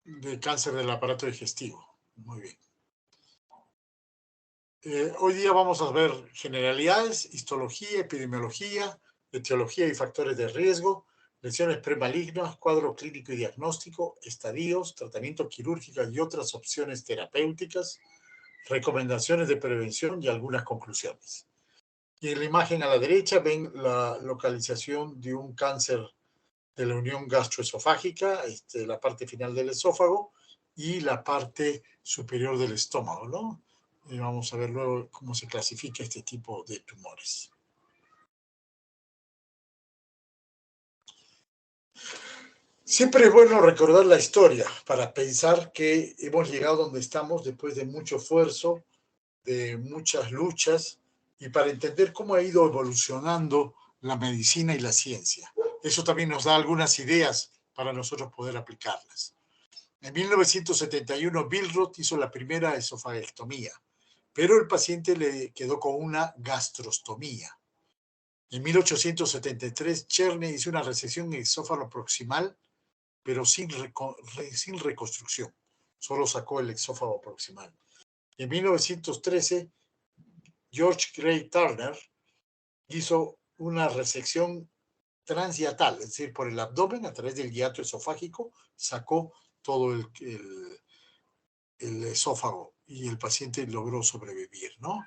de cáncer del aparato digestivo. Muy bien. Hoy día vamos a ver generalidades, histología, epidemiología, etiología y factores de riesgo, lesiones premalignas, cuadro clínico y diagnóstico, estadios, tratamiento quirúrgico y otras opciones terapéuticas, recomendaciones de prevención y algunas conclusiones. Y en la imagen a la derecha ven la localización de un cáncer de la unión gastroesofágica, la parte final del esófago y la parte superior del estómago, ¿no? Y vamos a ver luego cómo se clasifica este tipo de tumores. Siempre es bueno recordar la historia para pensar que hemos llegado donde estamos después de mucho esfuerzo, de muchas luchas y para entender cómo ha ido evolucionando la medicina y la ciencia. Eso también nos da algunas ideas para nosotros poder aplicarlas. En 1971, Billroth hizo la primera esofagectomía, pero el paciente le quedó con una gastrostomía. En 1873, Cherney hizo una resección en el esófago proximal, pero sin reconstrucción. Solo sacó el esófago proximal. En 1913, George Gray Turner hizo una resección transhiatal, es decir, por el abdomen, a través del hiato esofágico, sacó todo el esófago y el paciente logró sobrevivir, ¿no?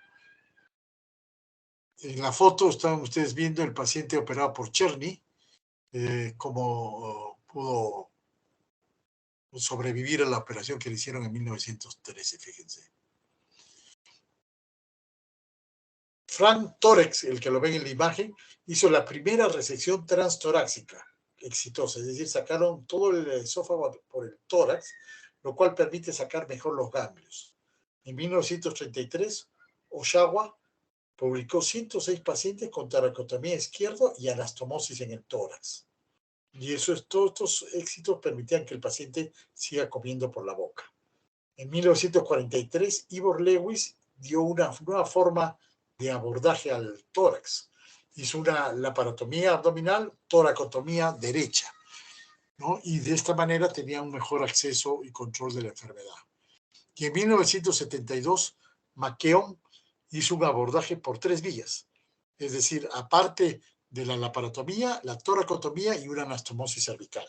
En la foto están ustedes viendo el paciente operado por Cherney, cómo pudo sobrevivir a la operación que le hicieron en 1913, fíjense. Frank Torex, el que lo ven en la imagen, hizo la primera resección transtorácica exitosa, es decir, sacaron todo el esófago por el tórax, lo cual permite sacar mejor los ganglios. En 1933, Oshawa publicó 106 pacientes con toracotomía izquierda y anastomosis en el tórax. Y todos estos éxitos permitían que el paciente siga comiendo por la boca. En 1943, Ivor Lewis dio una nueva forma de abordaje al tórax. Hizo una laparotomía abdominal, toracotomía derecha, ¿no? Y de esta manera tenía un mejor acceso y control de la enfermedad. Y en 1972, McKeown hizo un abordaje por 3 vías, es decir, aparte de la laparotomía, la toracotomía y una anastomosis cervical.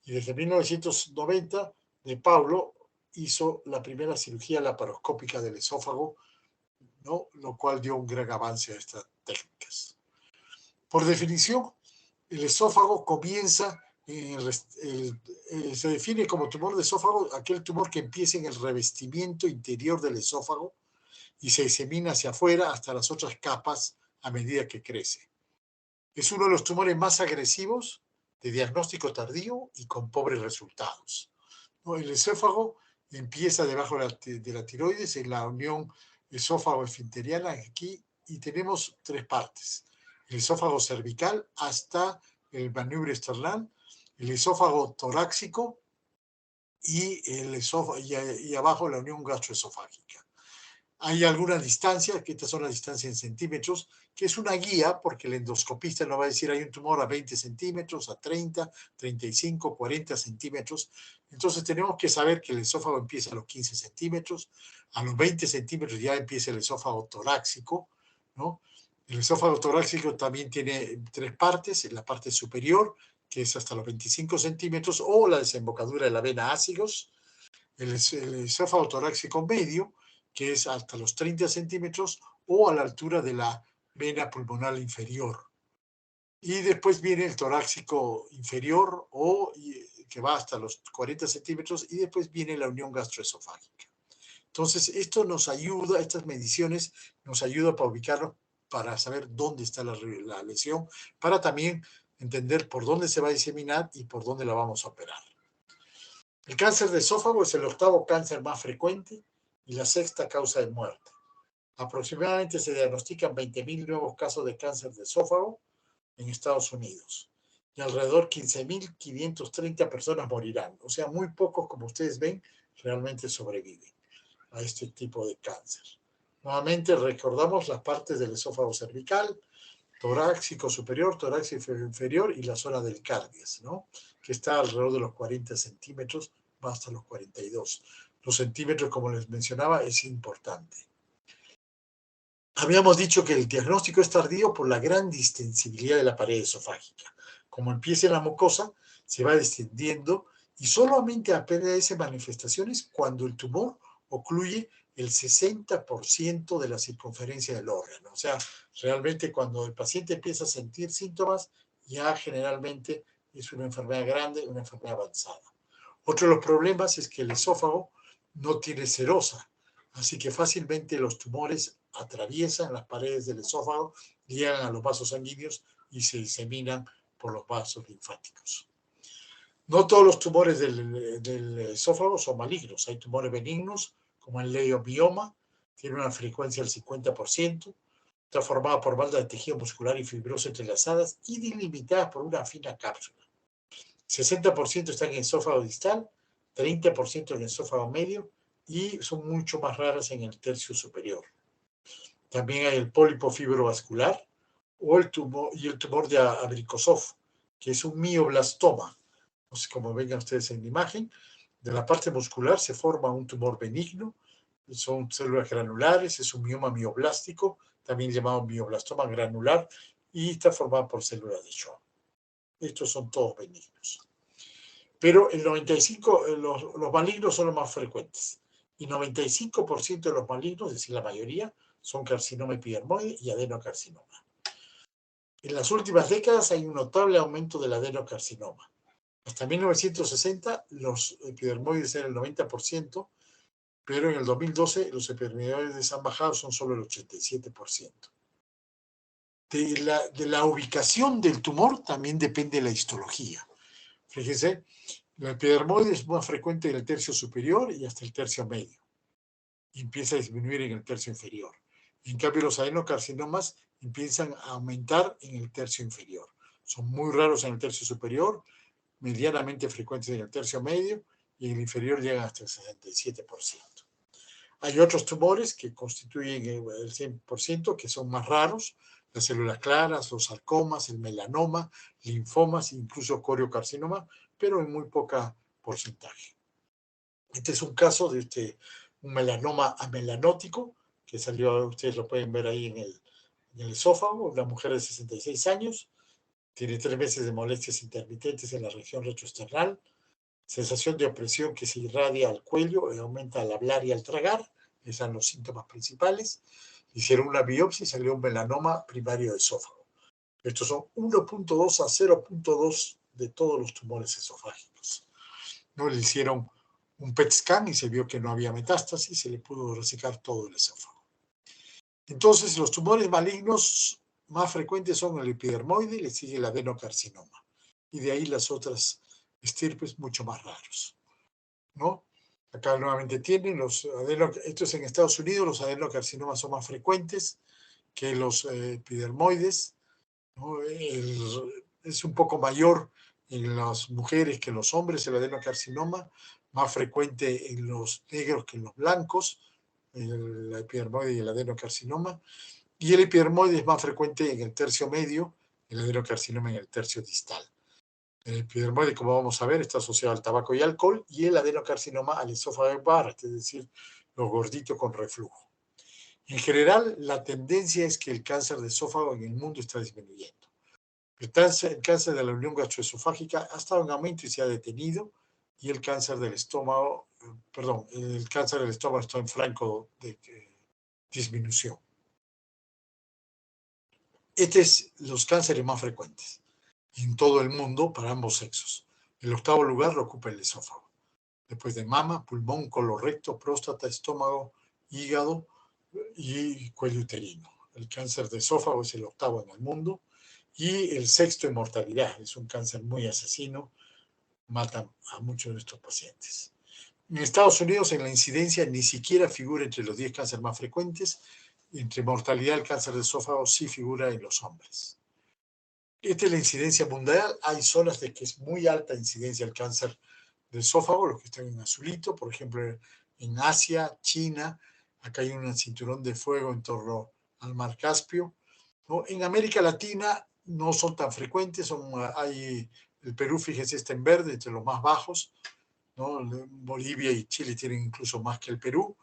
Y desde 1990, De Paulo hizo la primera cirugía laparoscópica del esófago, ¿no? Lo cual dio un gran avance a estas técnicas. Por definición, el esófago comienza, se define como tumor de esófago aquel tumor que empieza en el revestimiento interior del esófago y se disemina hacia afuera hasta las otras capas a medida que crece. Es uno de los tumores más agresivos, de diagnóstico tardío y con pobres resultados. El esófago empieza debajo de la tiroides, en la unión esófago-esfinteriana aquí, y tenemos 3 partes. El esófago cervical hasta el manubrio esternal, el esófago torácico y abajo la unión gastroesofágica. Hay algunas distancias, que estas son las distancias en centímetros, que es una guía porque el endoscopista no va a decir hay un tumor a 20 centímetros, a 30, 35, 40 centímetros. Entonces tenemos que saber que el esófago empieza a los 15 centímetros, a los 20 centímetros ya empieza el esófago torácico, ¿no? El esófago torácico también tiene 3 partes, en la parte superior, que es hasta los 25 centímetros, o la desembocadura de la vena ácidos, el esófago torácico medio, que es hasta los 30 centímetros o a la altura de la vena pulmonar inferior. Y después viene el torácico inferior, que va hasta los 40 centímetros, y después viene la unión gastroesofágica. Entonces, esto nos ayuda, estas mediciones nos ayudan para ubicarnos, para saber dónde está la lesión, para también entender por dónde se va a diseminar y por dónde la vamos a operar. El cáncer de esófago es el 8º cáncer más frecuente y la 6ª causa de muerte. Aproximadamente se diagnostican 20.000 nuevos casos de cáncer de esófago en Estados Unidos y alrededor 15.530 personas morirán. O sea, muy pocos, como ustedes ven, realmente sobreviven a este tipo de cáncer. Nuevamente recordamos las partes del esófago cervical, torácico superior, torácico inferior y la zona del cardias, ¿no? que está alrededor de los 40 centímetros, va hasta los 42. Los centímetros, como les mencionaba, es importante. Habíamos dicho que el diagnóstico es tardío por la gran distensibilidad de la pared esofágica. Como empieza en la mucosa, se va distendiendo y solamente aparece manifestaciones cuando el tumor ocluye el 60% de la circunferencia del órgano. O sea, realmente cuando el paciente empieza a sentir síntomas, ya generalmente es una enfermedad grande, una enfermedad avanzada. Otro de los problemas es que el esófago no tiene serosa, así que fácilmente los tumores atraviesan las paredes del esófago, llegan a los vasos sanguíneos y se diseminan por los vasos linfáticos. No todos los tumores del esófago son malignos. Hay tumores benignos, como el leiomioma, tiene una frecuencia del 50%, está formada por bandas de tejido muscular y fibroso entrelazadas y delimitadas por una fina cápsula. 60% están en esófago distal, 30% en esófago medio y son mucho más raras en el tercio superior. También hay el pólipo fibrovascular o el tumor de Abrikosov, que es un mioblastoma. Entonces, como ven ustedes en la imagen, de la parte muscular se forma un tumor benigno, son células granulares, es un mioma mioblástico, también llamado mioblastoma granular, y está formado por células de Schwann. Estos son todos benignos. Pero el 95, los malignos son los más frecuentes. Y 95% de los malignos, es decir, la mayoría, son carcinoma epidermoide y adenocarcinoma. En las últimas décadas hay un notable aumento del adenocarcinoma. Hasta 1960 los epidermoides eran el 90%, pero en el 2012 los epidermoides han bajado, son solo el 87%. De la ubicación del tumor también depende la histología. Fíjense, la epidermoide es más frecuente en el tercio superior y hasta el tercio medio. Y empieza a disminuir en el tercio inferior. En cambio, los adenocarcinomas empiezan a aumentar en el tercio inferior. Son muy raros en el tercio superior, medianamente frecuentes en el tercio medio y en el inferior llegan hasta el 67%. Hay otros tumores que constituyen el 100%, que son más raros, las células claras, los sarcomas, el melanoma, linfomas, incluso coriocarcinoma, pero en muy poca porcentaje. Este es un caso de un melanoma amelanótico, que salió, ustedes lo pueden ver ahí en el esófago, una mujer de 66 años, tiene 3 meses de molestias intermitentes en la región retroesternal, sensación de opresión que se irradia al cuello y aumenta al hablar y al tragar, esos son los síntomas principales. Hicieron una biopsia y salió un melanoma primario de esófago. Estos son 1.2 a 0.2 de todos los tumores esofágicos. ¿No? Le hicieron un PET scan y se vio que no había metástasis, se le pudo resecar todo el esófago. Entonces, los tumores malignos más frecuentes son el epidermoide y le sigue el adenocarcinoma. Y de ahí las otras estirpes mucho más raros, ¿no? Acá nuevamente tienen esto es en Estados Unidos, los adenocarcinomas son más frecuentes que los epidermoides, ¿no? Es un poco mayor en las mujeres que en los hombres el adenocarcinoma, más frecuente en los negros que en los blancos, el epidermoide y el adenocarcinoma, y el epidermoide es más frecuente en el tercio medio, el adenocarcinoma en el tercio distal. El epidermoide, como vamos a ver, está asociado al tabaco y alcohol, y el adenocarcinoma al esófago de Barrett, es decir, los gorditos con reflujo. En general, la tendencia es que el cáncer de esófago en el mundo está disminuyendo. El cáncer de la unión gastroesofágica ha estado en aumento y se ha detenido, y el cáncer del estómago, el cáncer del estómago está en franco de disminución. Estos son los cánceres más frecuentes en todo el mundo para ambos sexos. El 8º lugar lo ocupa el esófago. Después de mama, pulmón, colorecto, próstata, estómago, hígado y cuello uterino. El cáncer de esófago es el 8º en el mundo y el 6º en mortalidad. Es un cáncer muy asesino, mata a muchos de estos pacientes. En Estados Unidos, en la incidencia, ni siquiera figura entre los 10 cánceres más frecuentes. Entre mortalidad, el cáncer de esófago sí figura en los hombres. Esta es la incidencia mundial. Hay zonas de que es muy alta incidencia el cáncer de esófago, los que están en azulito, por ejemplo, en Asia, China. Acá hay un cinturón de fuego en torno al mar Caspio, ¿no? En América Latina no son tan frecuentes, hay El Perú, fíjense, está en verde, entre los más bajos, ¿no? Bolivia y Chile tienen incluso más que el Perú.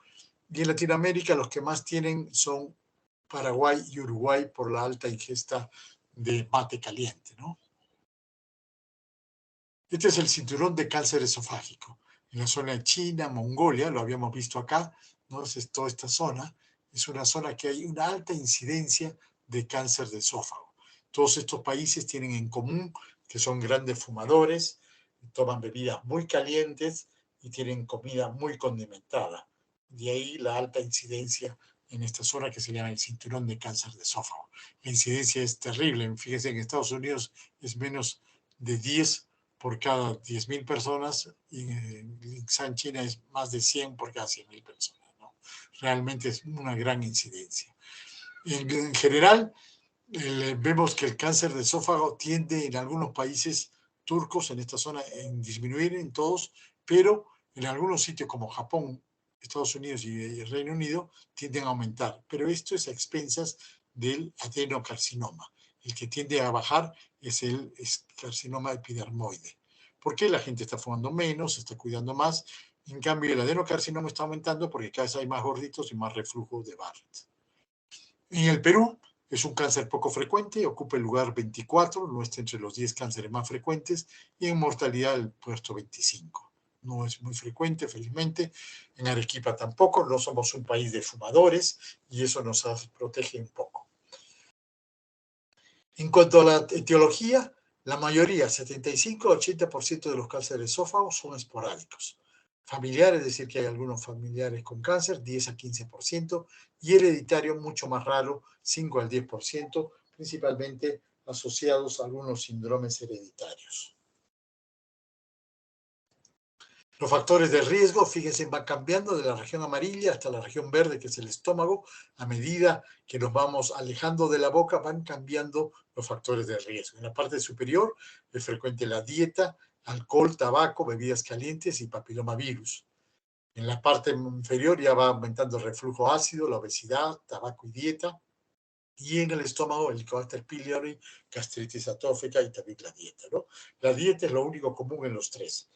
Y en Latinoamérica los que más tienen son Paraguay y Uruguay por la alta ingesta de mate caliente, ¿no? Este es el cinturón de cáncer esofágico. En la zona de China, Mongolia, lo habíamos visto acá, ¿no? Es toda esta zona. Es una zona que hay una alta incidencia de cáncer de esófago. Todos estos países tienen en común que son grandes fumadores, toman bebidas muy calientes y tienen comida muy condimentada. De ahí la alta incidencia en esta zona que se llama el cinturón de cáncer de esófago. La incidencia es terrible. Fíjense, en Estados Unidos es menos de 10 por cada 10.000 personas y en China es más de 100 por cada 100.000 personas, ¿no? Realmente es una gran incidencia. En general, vemos que el cáncer de esófago tiende en algunos países turcos en esta zona en disminuir en todos, pero en algunos sitios como Japón, Estados Unidos y el Reino Unido tienden a aumentar. Pero esto es a expensas del adenocarcinoma. El que tiende a bajar es el carcinoma epidermoide. ¿Por qué la gente está fumando menos, se está cuidando más? En cambio, el adenocarcinoma está aumentando porque cada vez hay más gorditos y más reflujo de Barrett. En el Perú es un cáncer poco frecuente, ocupa el lugar 24, no está entre los 10 cánceres más frecuentes, y en mortalidad el puesto 25. No es muy frecuente, felizmente. En Arequipa tampoco, no somos un país de fumadores y eso nos protege un poco. En cuanto a la etiología, la mayoría, 75-80% de los cánceres de esófago son esporádicos. Familiares, es decir, que hay algunos familiares con cáncer, 10-15%, y hereditario, mucho más raro, 5-10%, principalmente asociados a algunos síndromes hereditarios. Los factores de riesgo, fíjense, van cambiando de la región amarilla hasta la región verde, que es el estómago. A medida que nos vamos alejando de la boca, van cambiando los factores de riesgo. En la parte superior es frecuente la dieta, alcohol, tabaco, bebidas calientes y papilomavirus. En la parte inferior ya va aumentando el reflujo ácido, la obesidad, tabaco y dieta. Y en el estómago, el Helicobacter pylori, gastritis atófica y también la dieta, ¿no? La dieta es lo único común en los tres.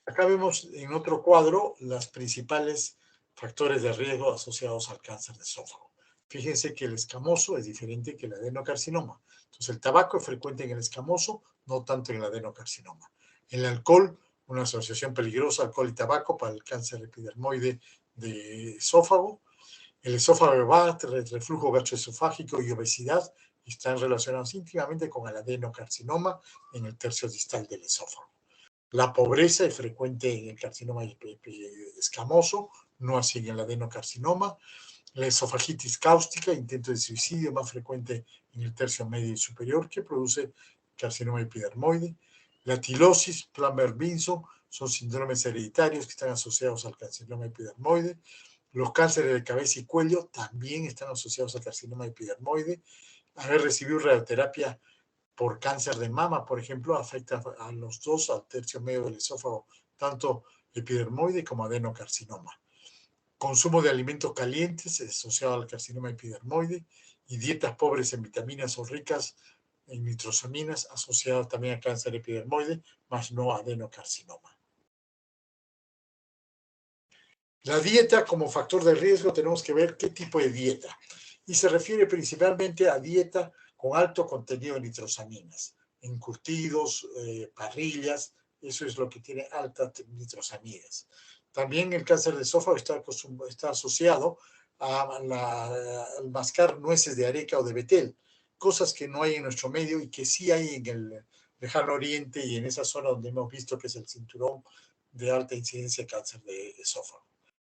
Acá vemos en otro cuadro los principales factores de riesgo asociados al cáncer de esófago. Fíjense que el escamoso es diferente que el adenocarcinoma. Entonces, el tabaco es frecuente en el escamoso, no tanto en el adenocarcinoma. El alcohol, una asociación peligrosa, alcohol y tabaco para el cáncer epidermoide de esófago. El esófago va, el reflujo gastroesofágico y obesidad están relacionados íntimamente con el adenocarcinoma en el tercio distal del esófago. La pobreza es frecuente en el carcinoma escamoso, no así en el adenocarcinoma. La esofagitis cáustica, intento de suicidio, más frecuente en el tercio medio y superior, que produce carcinoma epidermoide. La tilosis, Plummer-Vinson, son síndromes hereditarios que están asociados al carcinoma epidermoide. Los cánceres de cabeza y cuello también están asociados al carcinoma epidermoide. Haber recibido radioterapia por cáncer de mama, por ejemplo, afecta a los dos, al tercio medio del esófago, tanto epidermoide como adenocarcinoma. Consumo de alimentos calientes asociado al carcinoma epidermoide y dietas pobres en vitaminas o ricas en nitrosaminas asociadas también al cáncer epidermoide, más no adenocarcinoma. La dieta como factor de riesgo tenemos que ver qué tipo de dieta. Y se refiere principalmente a dieta con alto contenido de nitrosaminas, encurtidos, parrillas, eso es lo que tiene altas nitrosaminas. También el cáncer de esófago está asociado al mascar nueces de areca o de betel, cosas que no hay en nuestro medio y que sí hay en el lejano oriente y en esa zona donde hemos visto que es el cinturón de alta incidencia de cáncer de esófago.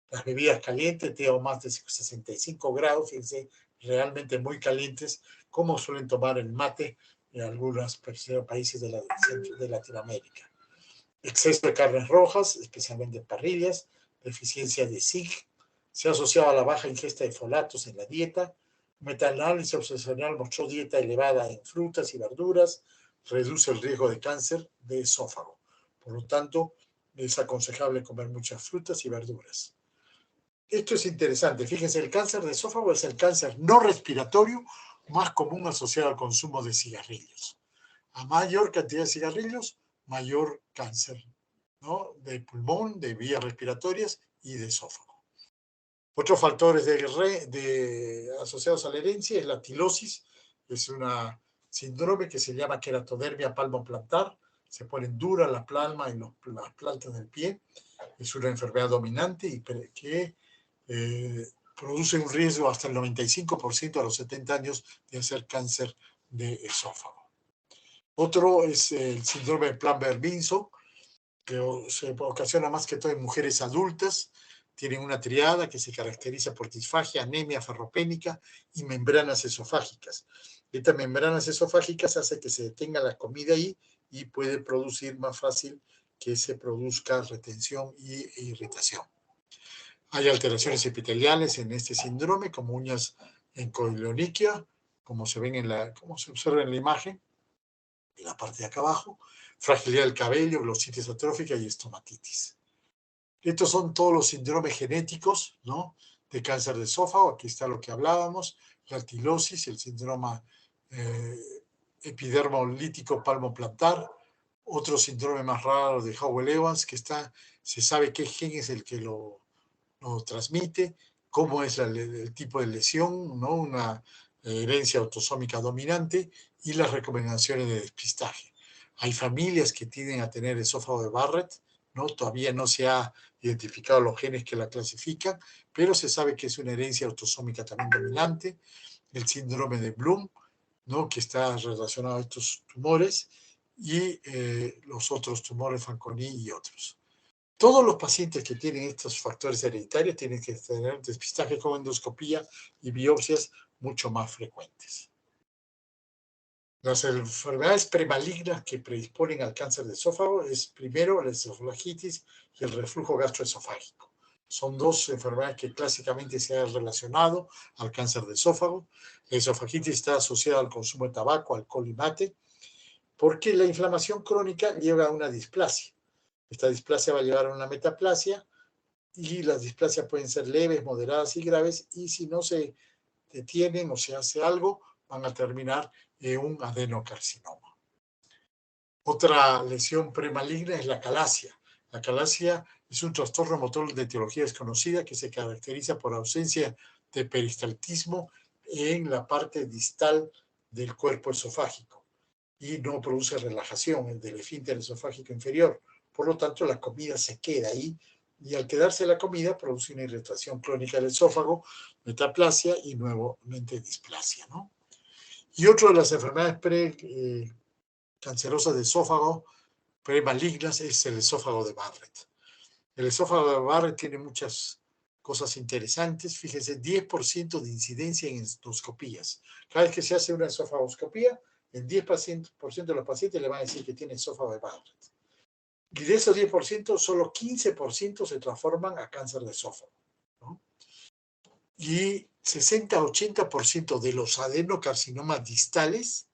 Las bebidas calientes, té o más de 65 grados, fíjense, realmente muy calientes, como suelen tomar el mate en algunos países de Latinoamérica. Exceso de carnes rojas, especialmente parrillas, deficiencia de zinc, se ha asociado a la baja ingesta de folatos en la dieta. Metaanálisis obsesional mostró dieta elevada en frutas y verduras, reduce el riesgo de cáncer de esófago. Por lo tanto, es aconsejable comer muchas frutas y verduras. Esto es interesante. Fíjense, el cáncer de esófago es el cáncer no respiratorio más común asociado al consumo de cigarrillos. A mayor cantidad de cigarrillos, mayor cáncer, ¿no? De pulmón, de vías respiratorias y de esófago. Otros factores asociados a la herencia es la tilosis, es una síndrome que se llama queratodermia palmoplantar, se ponen duras la palma y las plantas del pie, es una enfermedad dominante y que produce un riesgo hasta el 95% a los 70 años de hacer cáncer de esófago. Otro es el síndrome de Plummer-Vinson, que se ocasiona más que todo en mujeres adultas. Tienen una triada que se caracteriza por disfagia, anemia ferropénica y membranas esofágicas. Estas membranas esofágicas hacen que se detenga la comida ahí y puede producir más fácil que se produzca retención e irritación. Hay alteraciones epiteliales en este síndrome, como uñas en coileoniquia, como se observa en la imagen, en la parte de acá abajo, fragilidad del cabello, glositis atrófica y estomatitis. Estos son todos los síndromes genéticos, ¿no? De cáncer de esófago. Aquí está lo que hablábamos, la tilosis, el síndrome epidermolítico palmoplantar, otro síndrome más raro de Howell-Evans, que se sabe qué gen es el que lo transmite, cómo es el tipo de lesión, ¿no? Una herencia autosómica dominante y las recomendaciones de despistaje. Hay familias que tienden a tener esófago de Barrett, ¿no? Todavía no se ha identificado los genes que la clasifican, pero se sabe que es una herencia autosómica también dominante. El síndrome de Bloom, ¿no? Que está relacionado a estos tumores, y los otros tumores Fanconi y otros. Todos los pacientes que tienen estos factores hereditarios tienen que tener despistaje con endoscopía y biopsias mucho más frecuentes. Las enfermedades premalignas que predisponen al cáncer de esófago es primero la esofagitis y el reflujo gastroesofágico. Son dos enfermedades que clásicamente se han relacionado al cáncer de esófago. La esofagitis está asociada al consumo de tabaco, alcohol y mate, porque la inflamación crónica lleva a una displasia. Esta displasia va a llevar a una metaplasia y las displasias pueden ser leves, moderadas y graves, y si no se detienen o se hace algo, van a terminar en un adenocarcinoma. Otra lesión premaligna es la calasia. La calasia es un trastorno motor de etiología desconocida que se caracteriza por ausencia de peristaltismo en la parte distal del cuerpo esofágico y no produce relajación del esfínter esofágico inferior. Por lo tanto, la comida se queda ahí y al quedarse la comida produce una irritación crónica del esófago, metaplasia y nuevamente displasia, ¿no? Y otra de las enfermedades cancerosas de esófago premalignas es el esófago de Barrett. El esófago de Barrett tiene muchas cosas interesantes. Fíjense, 10% de incidencia en endoscopías. Cada vez que se hace una esofagoscopía, el 10% de los pacientes le van a decir que tiene esófago de Barrett. Y de esos 10%, solo 15% se transforman a cáncer de esófago, ¿no? Y 60-80% de los adenocarcinomas distales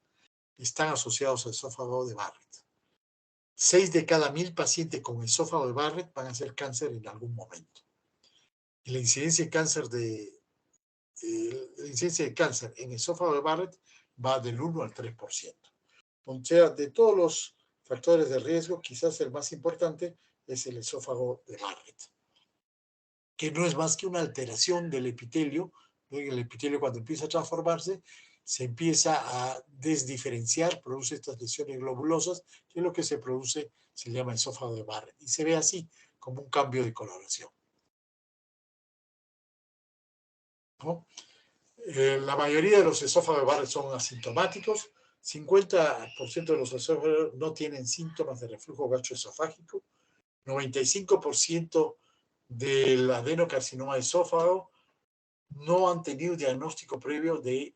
están asociados al esófago de Barrett. 6 de cada 1000 pacientes con esófago de Barrett van a hacer cáncer en algún momento. Y la incidencia de cáncer en esófago de Barrett va del 1 al 3%. O sea, de todos los factores de riesgo, quizás el más importante es el esófago de Barrett, que no es más que una alteración del epitelio. El epitelio, cuando empieza a transformarse, se empieza a desdiferenciar, produce estas lesiones globulosas, que es lo que se produce, se llama esófago de Barrett, y se ve así, como un cambio de coloración, ¿no? La mayoría de los esófagos de Barrett son asintomáticos. 50% de los esófagos no tienen síntomas de reflujo gastroesofágico. 95% del adenocarcinoma de esófago no han tenido diagnóstico previo de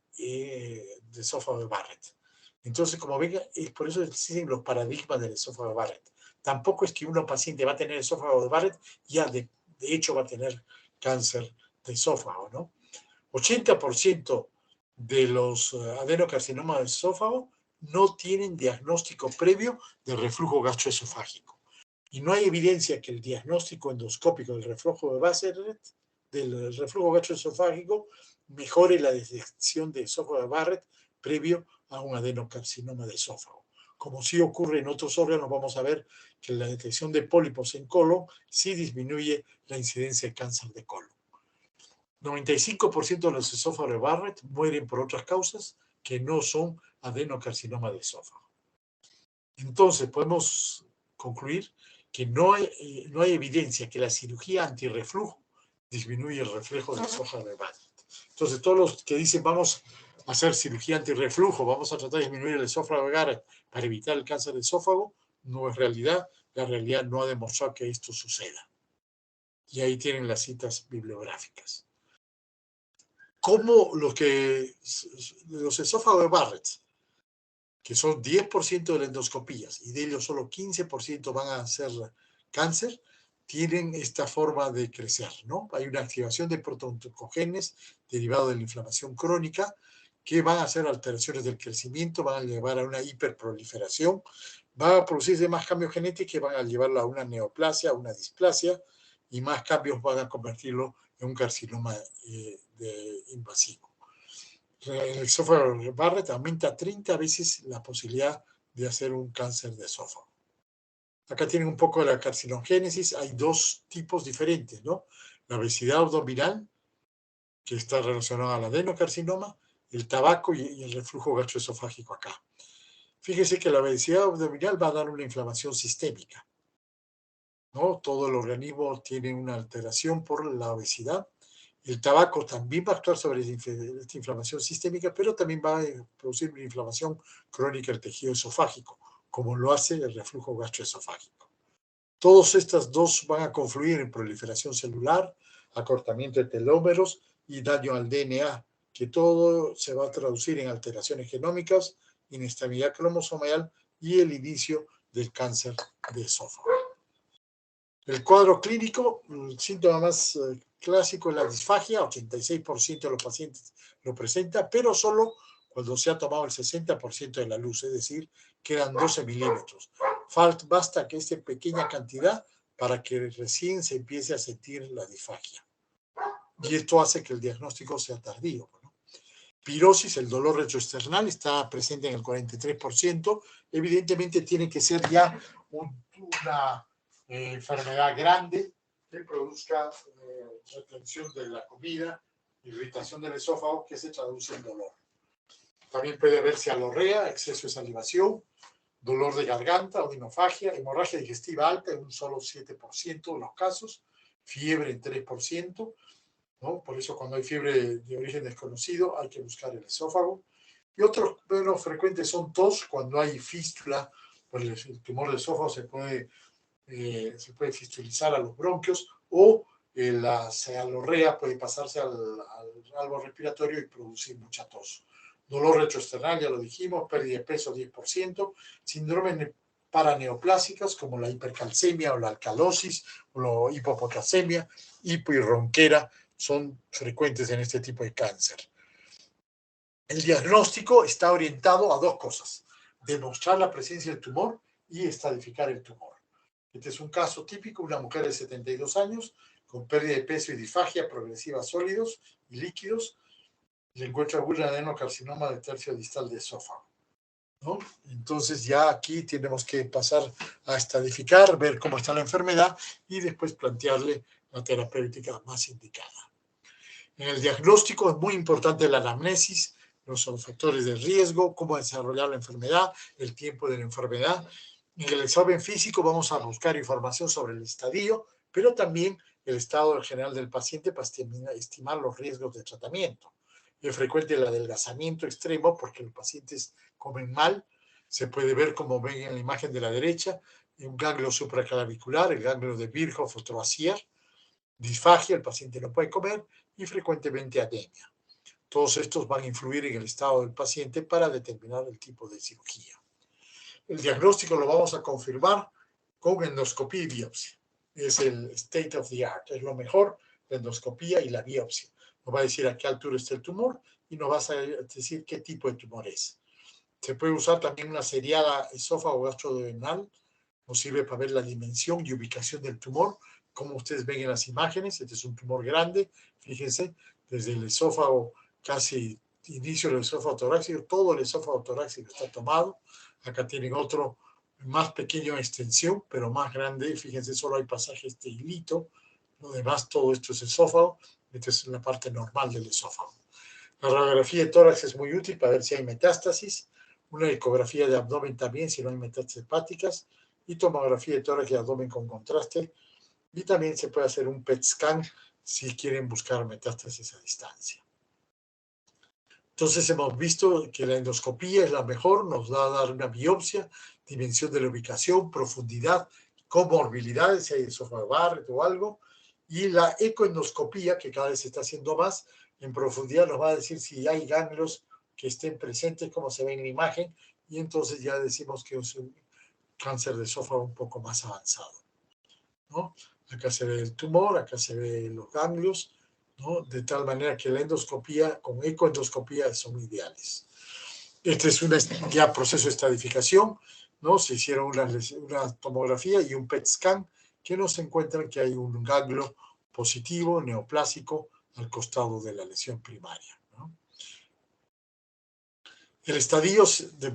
esófago de Barrett. Entonces, como ven, es por eso existen los paradigmas del esófago de Barrett. Tampoco es que un paciente va a tener esófago de Barrett, ya de hecho va a tener cáncer de esófago, ¿no? 80% de los adenocarcinomas de esófago no tienen diagnóstico previo de reflujo gastroesofágico. Y no hay evidencia que el diagnóstico endoscópico del reflujo gastroesofágico mejore la detección de esófago de Barrett previo a un adenocarcinoma de esófago. Como sí ocurre en otros órganos, vamos a ver que la detección de pólipos en colon sí disminuye la incidencia de cáncer de colon. 95% de los esófagos de Barrett mueren por otras causas que no son adenocarcinoma de esófago. Entonces, podemos concluir que no hay evidencia que la cirugía antirreflujo disminuye el reflejo del esófago de Barrett. Entonces, todos los que dicen vamos a hacer cirugía antirreflujo, vamos a tratar de disminuir el esófago de Barrett para evitar el cáncer de esófago, no es realidad. La realidad no ha demostrado que esto suceda. Y ahí tienen las citas bibliográficas. ¿Cómo los esófagos de Barrett, que son 10% de las endoscopías y de ellos solo 15% van a ser cáncer, tienen esta forma de crecer, ¿no? Hay una activación de protooncogenes derivado de la inflamación crónica que van a hacer alteraciones del crecimiento, van a llevar a una hiperproliferación, van a producirse más cambios genéticos que van a llevarlo a una neoplasia, a una displasia, y más cambios van a convertirlo en un carcinoma invasivo. El esófago de Barrett aumenta 30 veces la posibilidad de hacer un cáncer de esófago. Acá tienen un poco de la carcinogénesis. Hay dos tipos diferentes, ¿no? La obesidad abdominal, que está relacionada al adenocarcinoma, el tabaco y el reflujo gastroesofágico acá. Fíjese que la obesidad abdominal va a dar una inflamación sistémica, ¿no? Todo el organismo tiene una alteración por la obesidad. El tabaco también va a actuar sobre esta inflamación sistémica, pero también va a producir una inflamación crónica del tejido esofágico, como lo hace el reflujo gastroesofágico. Todos estas dos van a confluir en proliferación celular, acortamiento de telómeros y daño al DNA, que todo se va a traducir en alteraciones genómicas, inestabilidad cromosomal y el inicio del cáncer de esófago. El cuadro clínico, el síntoma más clásico es la disfagia, 86% de los pacientes lo presenta, pero solo cuando se ha tomado el 60% de la luz, es decir, quedan 12 milímetros. Basta que esté pequeña cantidad para que recién se empiece a sentir la disfagia. Y esto hace que el diagnóstico sea tardío, ¿no? Pirosis, el dolor retroesternal, está presente en el 43%. Evidentemente tiene que ser ya una enfermedad grande que produzca retención de la comida, irritación del esófago que se traduce en dolor. También puede verse alorrea, exceso de salivación, dolor de garganta, odinofagia, hemorragia digestiva alta en un solo 7% de los casos, fiebre en 3%, ¿no? Por eso cuando hay fiebre de origen desconocido hay que buscar el esófago. Y otros menos frecuentes son tos, cuando hay fístula, pues el tumor del esófago se puede fistulizar a los bronquios o la alorrea puede pasarse al algo respiratorio y producir mucha tos. Dolor retroesternal, ya lo dijimos, pérdida de peso 10%, síndromes paraneoplásicas como la hipercalcemia o la alcalosis o la hipopotasemia, hipo y ronquera son frecuentes en este tipo de cáncer. El diagnóstico está orientado a dos cosas: demostrar la presencia del tumor y estadificar el tumor. Este es un caso típico, una mujer de 72 años con pérdida de peso y disfagia progresiva sólidos y líquidos. Le encuentra un adenocarcinoma del tercio distal de esófago, ¿no? Entonces ya aquí tenemos que pasar a estadificar, ver cómo está la enfermedad y después plantearle la terapéutica más indicada. En el diagnóstico es muy importante la anamnesis, los factores de riesgo, cómo desarrollar la enfermedad, el tiempo de la enfermedad. En el examen físico vamos a buscar información sobre el estadio, pero también el estado general del paciente para estimar los riesgos de tratamiento. Es frecuente el adelgazamiento extremo porque los pacientes comen mal. Se puede ver, como ven en la imagen de la derecha, un ganglio supraclavicular, el ganglio de Virchow o Troisier, disfagia, el paciente no puede comer, y frecuentemente anemia. Todos estos van a influir en el estado del paciente para determinar el tipo de cirugía. El diagnóstico lo vamos a confirmar con endoscopía y biopsia. Es el state of the art, es lo mejor, la endoscopía y la biopsia. Nos va a decir a qué altura está el tumor y nos va a decir qué tipo de tumor es. Se puede usar también una seriada esófago gastroduodenal, nos sirve para ver la dimensión y ubicación del tumor. Como ustedes ven en las imágenes, este es un tumor grande, fíjense, desde el esófago, casi inicio del esófago torácico, todo el esófago torácico está tomado. Acá tienen otro más pequeño en extensión, pero más grande. Fíjense, solo hay pasajes de hilito. Lo demás, todo esto es esófago. Esta es la parte normal del esófago. La radiografía de tórax es muy útil para ver si hay metástasis. Una ecografía de abdomen también, si no hay metástasis hepáticas. Y tomografía de tórax y abdomen con contraste. Y también se puede hacer un PET scan si quieren buscar metástasis a distancia. Entonces hemos visto que la endoscopía es la mejor, nos da a dar una biopsia, dimensión de la ubicación, profundidad, comorbilidades, si hay esófago Barrett o algo, y la ecoendoscopía, que cada vez se está haciendo más, en profundidad nos va a decir si hay ganglios que estén presentes, como se ve en la imagen, y entonces ya decimos que es un cáncer de esófago un poco más avanzado, ¿no? Acá se ve el tumor, acá se ve los ganglios, ¿no? De tal manera que la endoscopía con ecoendoscopía son ideales. Este es un ya proceso de estadificación, ¿no? Se hicieron una tomografía y un PET scan que nos encuentran que hay un ganglio positivo, neoplásico, al costado de la lesión primaria, ¿no? El estadio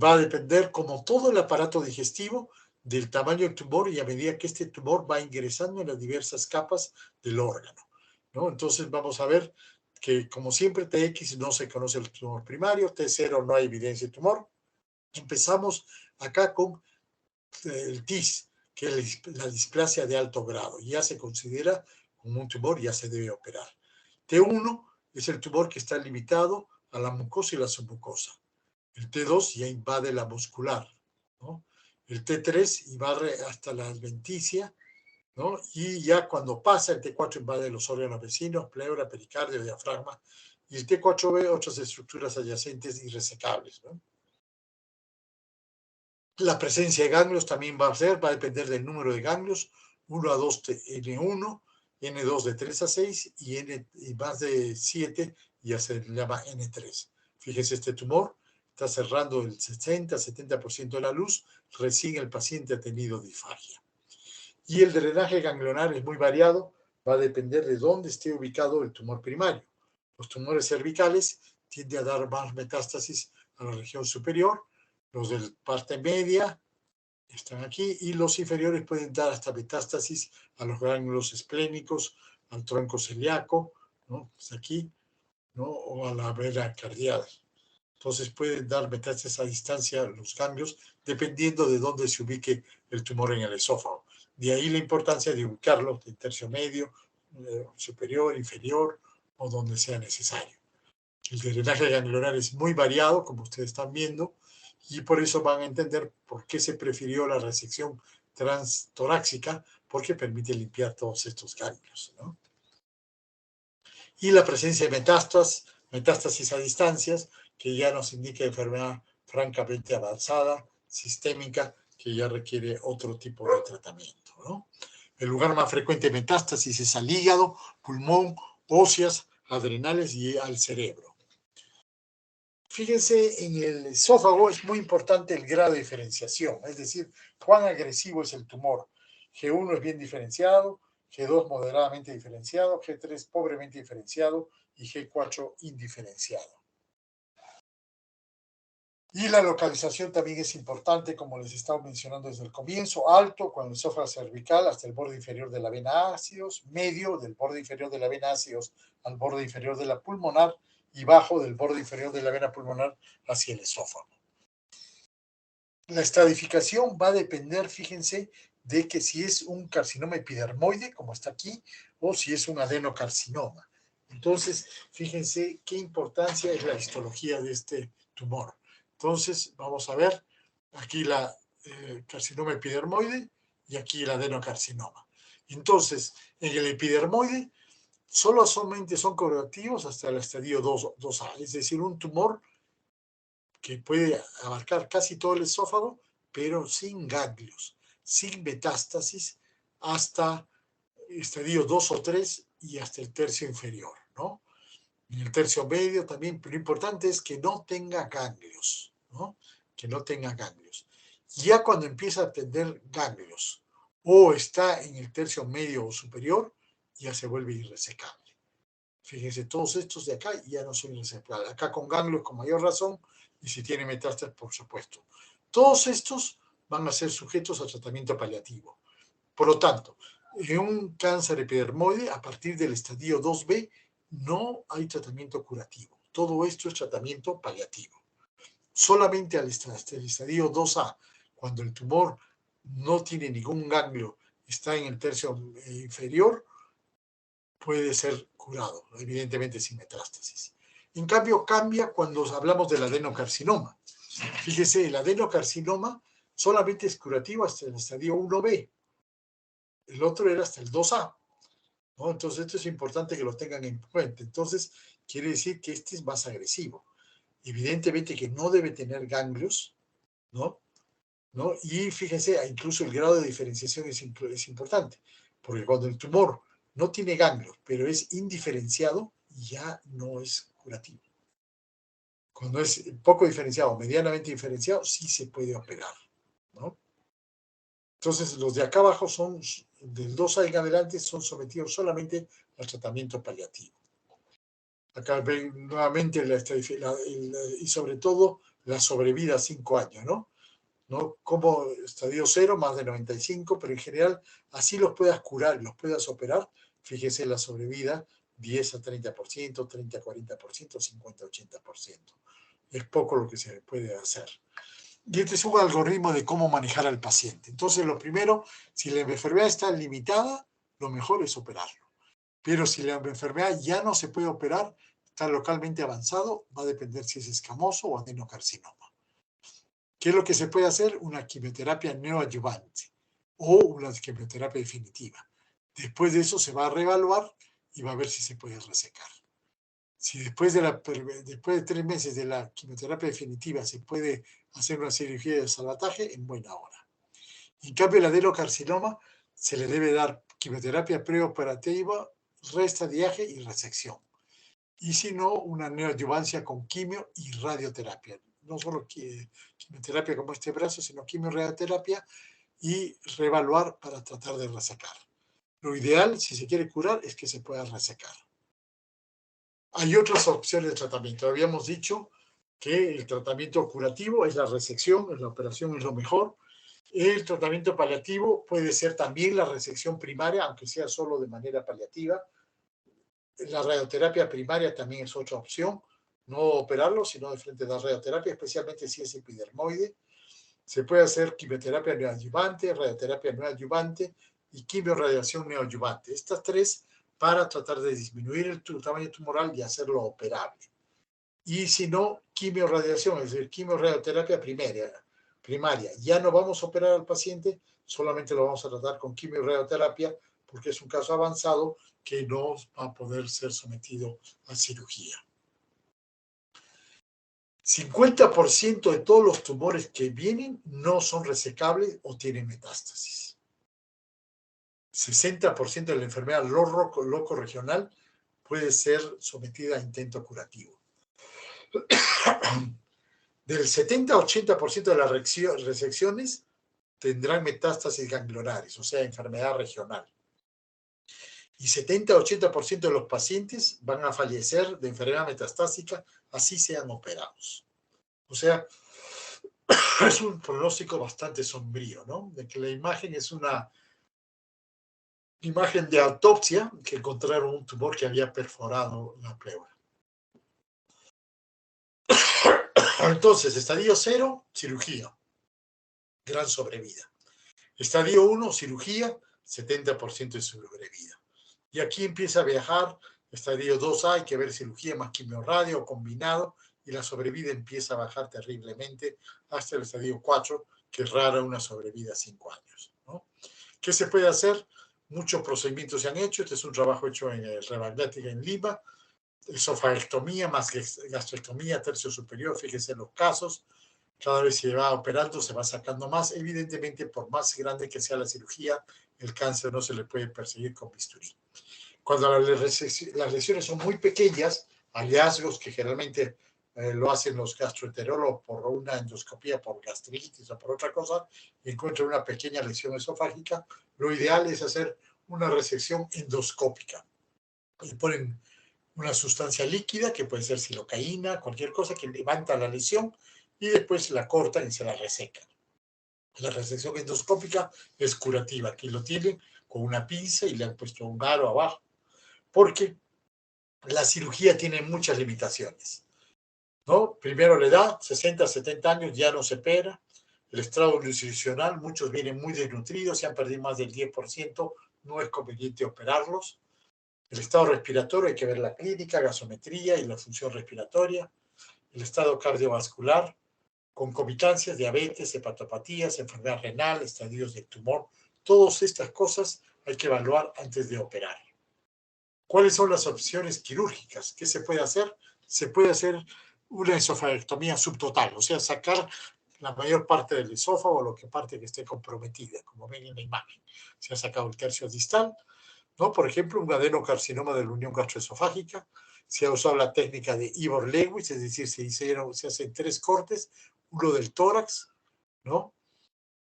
va a depender, como todo el aparato digestivo, del tamaño del tumor y a medida que este tumor va ingresando en las diversas capas del órgano, ¿no? Entonces vamos a ver que, como siempre, TX no se conoce el tumor primario, T0 no hay evidencia de tumor. Empezamos acá con el TIS, que es la displasia de alto grado. Ya se considera como un tumor, ya se debe operar. T1 es el tumor que está limitado a la mucosa y la submucosa. El T2 ya invade la muscular, ¿no? El T3 invade hasta la adventicia, ¿no? Y ya cuando pasa, el T4 invade los órganos vecinos, pleura, pericardio, diafragma, y el T4 ve otras estructuras adyacentes irresecables, ¿no? La presencia de ganglios también va a depender del número de ganglios, 1 a 2 N1, N2 de 3 a 6 y más de 7 ya se llama N3. Fíjese, este tumor está cerrando el 60-70% de la luz, recién el paciente ha tenido disfagia. Y el drenaje ganglionar es muy variado, va a depender de dónde esté ubicado el tumor primario. Los tumores cervicales tienden a dar más metástasis a la región superior, los de parte media están aquí, y los inferiores pueden dar hasta metástasis a los ganglios esplénicos, al tronco celíaco, ¿no? Pues aquí, ¿no? O a la vena cardíaca. Entonces pueden dar metástasis a distancia los ganglios, dependiendo de dónde se ubique el tumor en el esófago. De ahí la importancia de ubicarlo en tercio medio, superior, inferior, o donde sea necesario. El drenaje ganglionar es muy variado, como ustedes están viendo, y por eso van a entender por qué se prefirió la resección transtorácica, porque permite limpiar todos estos ganglios, ¿no? Y la presencia de metástasis a distancias, que ya nos indica enfermedad francamente avanzada, sistémica, que ya requiere otro tipo de tratamiento, ¿no? El lugar más frecuente de metástasis es al hígado, pulmón, óseas, adrenales y al cerebro. Fíjense, en el esófago es muy importante el grado de diferenciación, es decir, cuán agresivo es el tumor. G1 es bien diferenciado, G2 moderadamente diferenciado, G3 pobremente diferenciado y G4 indiferenciado. Y la localización también es importante, como les estaba mencionando desde el comienzo: alto, con el esófago cervical hasta el borde inferior de la vena ácidos; medio, del borde inferior de la vena ácidos al borde inferior de la pulmonar; y bajo, del borde inferior de la vena pulmonar hacia el esófago. La estadificación va a depender, fíjense, de que si es un carcinoma epidermoide, como está aquí, o si es un adenocarcinoma. Entonces, fíjense qué importancia es la histología de este tumor. Entonces, vamos a ver aquí la carcinoma epidermoide y aquí el adenocarcinoma. Entonces, en el epidermoide, solamente son curativos hasta el estadio 2A, es decir, un tumor que puede abarcar casi todo el esófago, pero sin ganglios, sin metástasis, hasta estadio 2 o 3 y hasta el tercio inferior, ¿no? En el tercio medio también, pero lo importante es que no tenga ganglios, ¿no? Que no tenga ganglios. Ya cuando empieza a tener ganglios o está en el tercio medio o superior, ya se vuelve irresecable. Fíjense, todos estos de acá ya no son resectables. Acá con ganglios con mayor razón, y si tiene metástasis, por supuesto. Todos estos van a ser sujetos a tratamiento paliativo. Por lo tanto, en un cáncer epidermoide, a partir del estadio 2B, no hay tratamiento curativo. Todo esto es tratamiento paliativo. Solamente al estadio 2A, cuando el tumor no tiene ningún ganglio, está en el tercio inferior, puede ser curado, evidentemente sin metástasis. En cambio, cambia cuando hablamos del adenocarcinoma. Fíjese, el adenocarcinoma solamente es curativo hasta el estadio 1B. El otro era hasta el 2A, ¿no? Entonces, esto es importante que lo tengan en cuenta. Entonces, quiere decir que este es más agresivo. Evidentemente que no debe tener ganglios, ¿no? ¿No? Y fíjense, incluso el grado de diferenciación es importante, porque cuando el tumor no tiene ganglios, pero es indiferenciado, ya no es curativo. Cuando es poco diferenciado, medianamente diferenciado, sí se puede operar, ¿no? Entonces, los de acá abajo son, del 2A en adelante, son sometidos solamente al tratamiento paliativo. Acá ven nuevamente y sobre todo la sobrevida a 5 años, ¿no? ¿No? Como estadio 0, más de 95, pero en general así los puedas curar y los puedas operar. Fíjese la sobrevida, 10 a 30%, 30 a 40%, 50 a 80%. Es poco lo que se puede hacer. Y este es un algoritmo de cómo manejar al paciente. Entonces, lo primero, si la enfermedad está limitada, lo mejor es operarlo. Pero si la enfermedad ya no se puede operar, está localmente avanzado, va a depender si es escamoso o adenocarcinoma. ¿Qué es lo que se puede hacer? Una quimioterapia neoadyuvante o una quimioterapia definitiva. Después de eso se va a reevaluar y va a ver si se puede resecar. Si después de 3 meses de la quimioterapia definitiva se puede hacer una cirugía de salvataje, en buena hora. En cambio, el adenocarcinoma se le debe dar quimioterapia preoperativa, restadiaje y resección. Y si no, una neoadyuvancia con quimio y radioterapia. No solo quimioterapia como este brazo, sino quimio-radioterapia y reevaluar para tratar de resecar. Lo ideal, si se quiere curar, es que se pueda resecar. Hay otras opciones de tratamiento. Habíamos dicho que el tratamiento curativo es la resección, la operación es lo mejor. El tratamiento paliativo puede ser también la resección primaria, aunque sea solo de manera paliativa. La radioterapia primaria también es otra opción. No operarlo, sino de frente a la radioterapia, especialmente si es epidermoide. Se puede hacer quimioterapia neoadyuvante, radioterapia neoadyuvante y quimioradiación neoadyuvante. Estas tres para tratar de disminuir el tamaño tumoral y hacerlo operable. Y si no, quimioradiación, es decir, quimiorradioterapia primaria. Ya no vamos a operar al paciente, solamente lo vamos a tratar con quimiorradioterapia porque es un caso avanzado que no va a poder ser sometido a cirugía. 50% de todos los tumores que vienen no son resecables o tienen metástasis. 60% de la enfermedad loco-regional puede ser sometida a intento curativo. Del 70 a 80% de las resecciones tendrán metástasis ganglionares, o sea, enfermedad regional. Y 70 a 80% de los pacientes van a fallecer de enfermedad metastásica, así sean operados. O sea, es un pronóstico bastante sombrío, ¿no? De que la imagen es una imagen de autopsia que encontraron un tumor que había perforado la pleura. Entonces, estadio 0, cirugía, gran sobrevida. Estadio 1, cirugía, 70% de sobrevida. Y aquí empieza a viajar, estadio 2A, hay que ver cirugía más quimioradio combinado, y la sobrevida empieza a bajar terriblemente hasta el estadio 4, que es rara una sobrevida a 5 años, ¿no? ¿Qué se puede hacer? Muchos procedimientos se han hecho. Este es un trabajo hecho en Rebagnática en Lima. Esofaectomía más gastrectomía, tercio superior. Fíjense los casos. Cada vez se va operando, se va sacando más. Evidentemente, por más grande que sea la cirugía, el cáncer no se le puede perseguir con bisturí. Cuando las lesiones son muy pequeñas, hallazgos que generalmente lo hacen los gastroenterólogos por una endoscopía, por gastritis o por otra cosa, y encuentran una pequeña lesión esofágica, lo ideal es hacer una resección endoscópica. Y ponen una sustancia líquida que puede ser silocaína, cualquier cosa que levanta la lesión y después la cortan y se la resecan. La resección endoscópica es curativa. Aquí lo tienen con una pinza y le han puesto un aro abajo, porque la cirugía tiene muchas limitaciones, ¿no? Primero la edad, 60, 70 años, ya no se opera. El estado nutricional, muchos vienen muy desnutridos, se han perdido más del 10%, no es conveniente operarlos. El estado respiratorio, hay que ver la clínica, gasometría y la función respiratoria. El estado cardiovascular, concomitancias, diabetes, hepatopatías, enfermedad renal, estadios de tumor. Todas estas cosas hay que evaluar antes de operar. ¿Cuáles son las opciones quirúrgicas? ¿Qué se puede hacer? Se puede hacer una esofagectomía subtotal, o sea, sacar la mayor parte del esófago, lo que parte que esté comprometida, como ven en la imagen. Se ha sacado el tercio distal, ¿no? Por ejemplo, un adenocarcinoma de la unión gastroesofágica. Se ha usado la técnica de Ivor-Lewis, es decir, se hacen 3 cortes, uno del tórax, ¿no?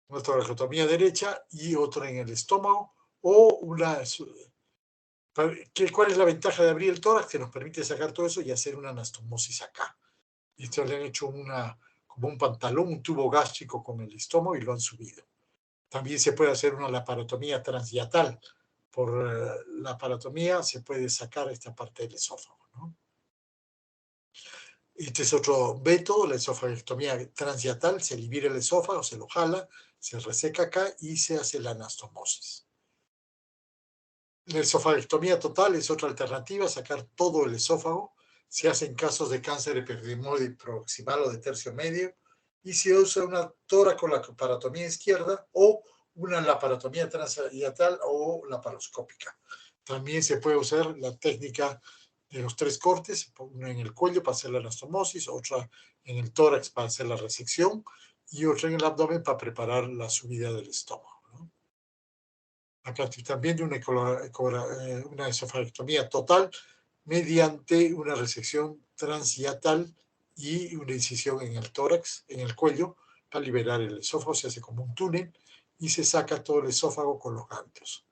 Una toracotomía derecha y otro en el estómago, o una... ¿Cuál es la ventaja de abrir el tórax? Que nos permite sacar todo eso y hacer una anastomosis acá. Y esto le han hecho como un pantalón, un tubo gástrico con el estómago y lo han subido. También se puede hacer una laparotomía transhiatal. Por la laparotomía se puede sacar esta parte del esófago, ¿no? Este es otro método, la esofagectomía transhiatal. Se libera el esófago, se lo jala, se reseca acá y se hace la anastomosis. La esofagectomía total es otra alternativa, sacar todo el esófago. Se hace en casos de cáncer epidermoide proximal o de tercio medio y se usa una toracolaparatomía izquierda o una laparotomía transhiatal o laparoscópica. También se puede usar la técnica de los 3 cortes, una en el cuello para hacer la anastomosis, otra en el tórax para hacer la resección y otra en el abdomen para preparar la subida del estómago, ¿no? Acá están viendo una esofagectomía total mediante una resección transhiatal y una incisión en el tórax, en el cuello, para liberar el esófago. Se hace como un túnel y se saca todo el esófago con los ganglios.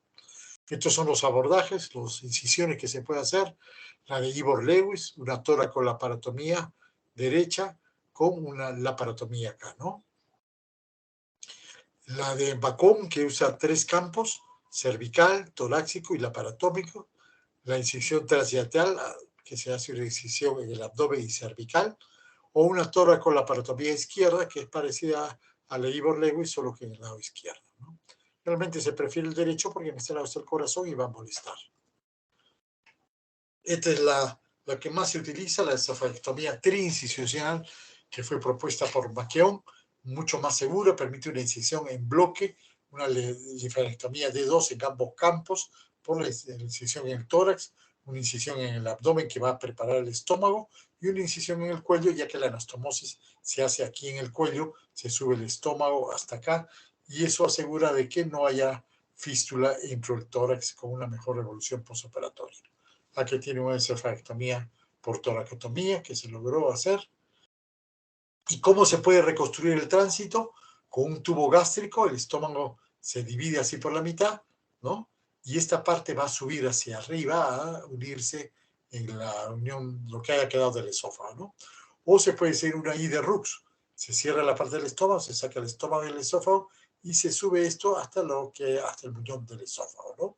Estos son los abordajes, las incisiones que se puede hacer. La de Ivor-Lewis, una toracolaparatomía derecha con una laparotomía acá, ¿no? La de Bacon, que usa 3 campos, cervical, torácico y laparatómico. La incisión transhiatal, que se hace una incisión en el abdomen y cervical. O una toracolaparatomía izquierda, que es parecida a la Ivor-Lewis, solo que en el lado izquierdo, ¿no? Realmente se prefiere el derecho porque en este lado está el corazón y va a molestar. Esta es la que más se utiliza, la esofagectomía triincisional, que fue propuesta por McKeown, mucho más segura, permite una incisión en bloque, una linfadenectomía de 2 en ambos campos, por la incisión en el tórax, una incisión en el abdomen que va a preparar el estómago y una incisión en el cuello, ya que la anastomosis se hace aquí en el cuello, se sube el estómago hasta acá y eso asegura de que no haya fístula dentro del tórax con una mejor evolución postoperatoria. Aquí tiene una esofagectomía por toracotomía que se logró hacer. ¿Y cómo se puede reconstruir el tránsito? Con un tubo gástrico, el estómago se divide así por la mitad, ¿no? Y esta parte va a subir hacia arriba a unirse en la unión, lo que haya quedado del esófago, ¿no? O se puede hacer una I de Rux. Se cierra la parte del estómago, se saca el estómago y el esófago y se sube esto hasta el muñón del esófago, ¿no?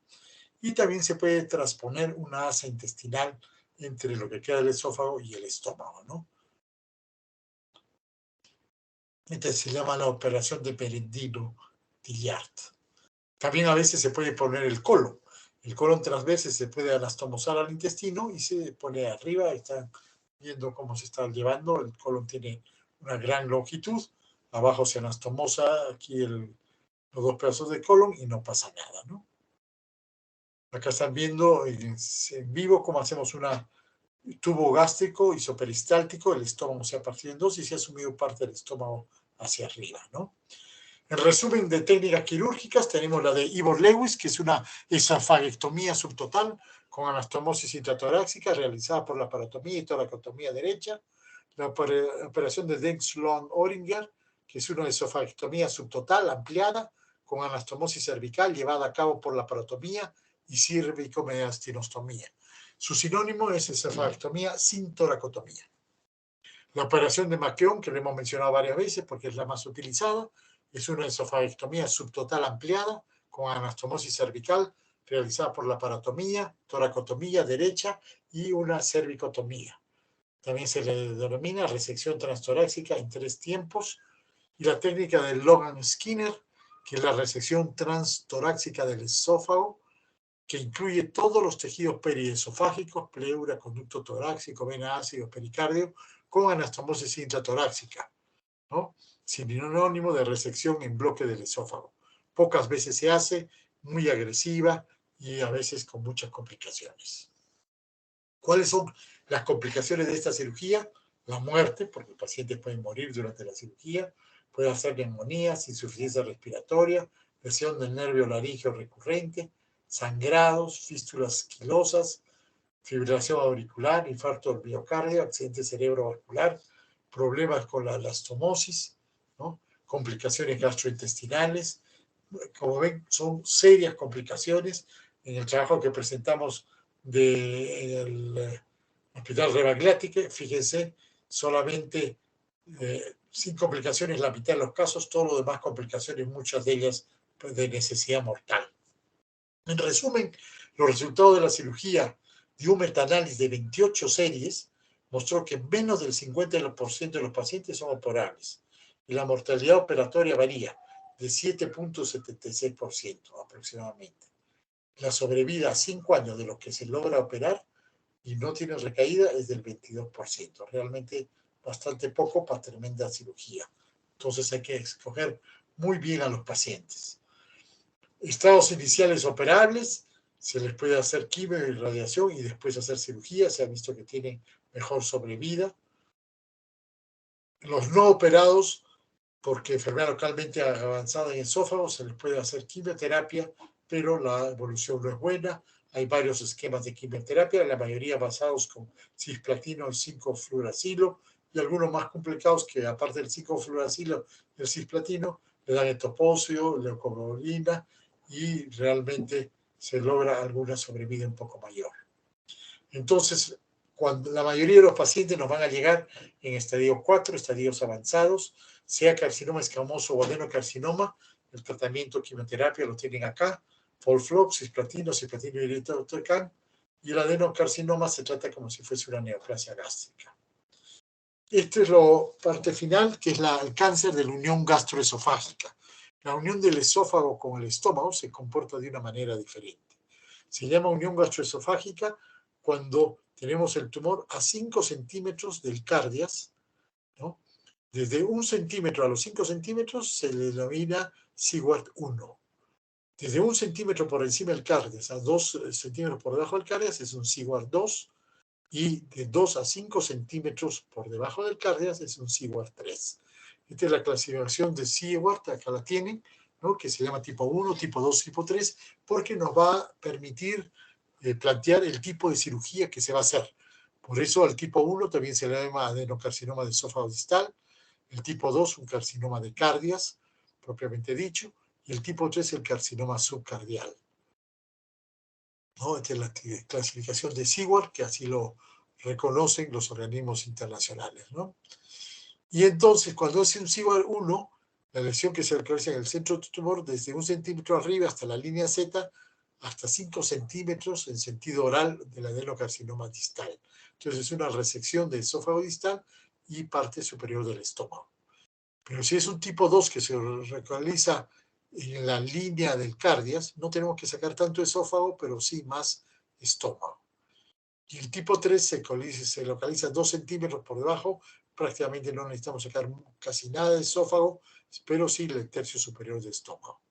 Y también se puede transponer una asa intestinal entre lo que queda del esófago y el estómago, ¿no? Entonces se llama la operación de Perendino-Dillard. También a veces se puede poner el colon. El colon transverso se puede anastomosar al intestino y se pone arriba. Están viendo cómo se está llevando. El colon tiene una gran longitud. Abajo se anastomosa aquí los 2 pedazos de colon y no pasa nada, ¿no? Acá están viendo en vivo cómo hacemos un tubo gástrico isoperistáltico, el estómago se ha partido en 2 y se ha sumido parte del estómago hacia arriba, ¿no? En resumen de técnicas quirúrgicas, tenemos la de Ivor-Lewis, que es una esofagectomía subtotal con anastomosis intratorácica realizada por la laparotomía y toracotomía derecha. La operación de Deng-Sloan-Oringer, que es una esofagectomía subtotal ampliada con anastomosis cervical llevada a cabo por la laparotomía y cervicomediastinostomía. Su sinónimo es esofagectomía sin toracotomía. La operación de McKeown, que lo hemos mencionado varias veces porque es la más utilizada, es una esofagectomía subtotal ampliada con anastomosis cervical realizada por la paratomía, toracotomía derecha y una cervicotomía. También se le denomina resección transtorácica en 3 tiempos, y la técnica de Logan Skinner, que es la resección transtorácica del esófago, que incluye todos los tejidos periesofágicos, pleura, conducto torácico, vena ácido, pericardio, con anastomosis intratorácica, ¿no? Sinónimo de resección en bloque del esófago. Pocas veces se hace, muy agresiva y a veces con muchas complicaciones. ¿Cuáles son las complicaciones de esta cirugía? La muerte, porque el paciente puede morir durante la cirugía, puede hacer neumonías, insuficiencia respiratoria, lesión del nervio laríngeo recurrente, sangrados, fístulas quilosas, fibrilación auricular, infarto del miocardio, accidente cerebrovascular, problemas con la elastomosis, ¿no? Complicaciones gastrointestinales. Como ven, son serias complicaciones. En el trabajo que presentamos del Hospital Rebagliati, fíjense, solamente sin complicaciones la mitad de los casos, todo lo demás complicaciones, muchas de ellas de necesidad mortal. En resumen, los resultados de la cirugía de un metaanálisis de 28 series mostró que menos del 50% de los pacientes son operables y la mortalidad operatoria varía de 7.76% aproximadamente. La sobrevida a 5 años de los que se logra operar y no tiene recaída es del 22%. Realmente bastante poco para tremenda cirugía. Entonces hay que escoger muy bien a los pacientes. Estados iniciales operables, se les puede hacer quimio y radiación y después hacer cirugía. Se ha visto que tienen mejor sobrevida. Los no operados, porque enfermedad localmente avanzada en esófago, se les puede hacer quimioterapia, pero la evolución no es buena. Hay varios esquemas de quimioterapia, la mayoría basados con cisplatino y 5-fluoracilo, y algunos más complicados que aparte del 5-fluoracilo y el cisplatino, le dan etoposio, leucoglobulina, y realmente se logra alguna sobrevida un poco mayor. Entonces, cuando la mayoría de los pacientes nos van a llegar en estadio 4, estadios avanzados, sea carcinoma escamoso o adenocarcinoma, el tratamiento quimioterapia lo tienen acá, Folflox, cisplatino y irinotecan, y el adenocarcinoma se trata como si fuese una neoplasia gástrica. Esta es la parte final, que es el cáncer de la unión gastroesofágica. La unión del esófago con el estómago se comporta de una manera diferente. Se llama unión gastroesofágica cuando tenemos el tumor a 5 centímetros del cardias, ¿no? Desde 1 centímetro a los 5 centímetros se le denomina Sigwart 1. Desde 1 centímetro por encima del cardias a 2 centímetros por debajo del cardias es un Sigwart 2. Y de 2 a 5 centímetros por debajo del cardias es un Sigwart 3. Esta es la clasificación de Sigwart, acá la tienen, ¿no? Que se llama tipo 1, tipo 2, tipo 3, porque nos va a permitir plantear el tipo de cirugía que se va a hacer. Por eso al tipo 1 también se le llama adenocarcinoma de esófago distal, el tipo 2 un carcinoma de cardias, propiamente dicho, y el tipo 3 el carcinoma subcardial, ¿no? Esta es la clasificación de Sigwart, que así lo reconocen los organismos internacionales, ¿no? Y entonces, cuando es un Sigwart 1, la lesión que se localiza en el centro del tumor, desde 1 centímetro arriba hasta la línea Z, hasta 5 centímetros en sentido oral del adenocarcinoma distal. Entonces, es una resección del esófago distal y parte superior del estómago. Pero si es un tipo 2 que se localiza en la línea del cardias, no tenemos que sacar tanto esófago, pero sí más estómago. Y el tipo 3 se localiza 2 centímetros por debajo, prácticamente no necesitamos sacar casi nada de esófago, pero sí el tercio superior del estómago.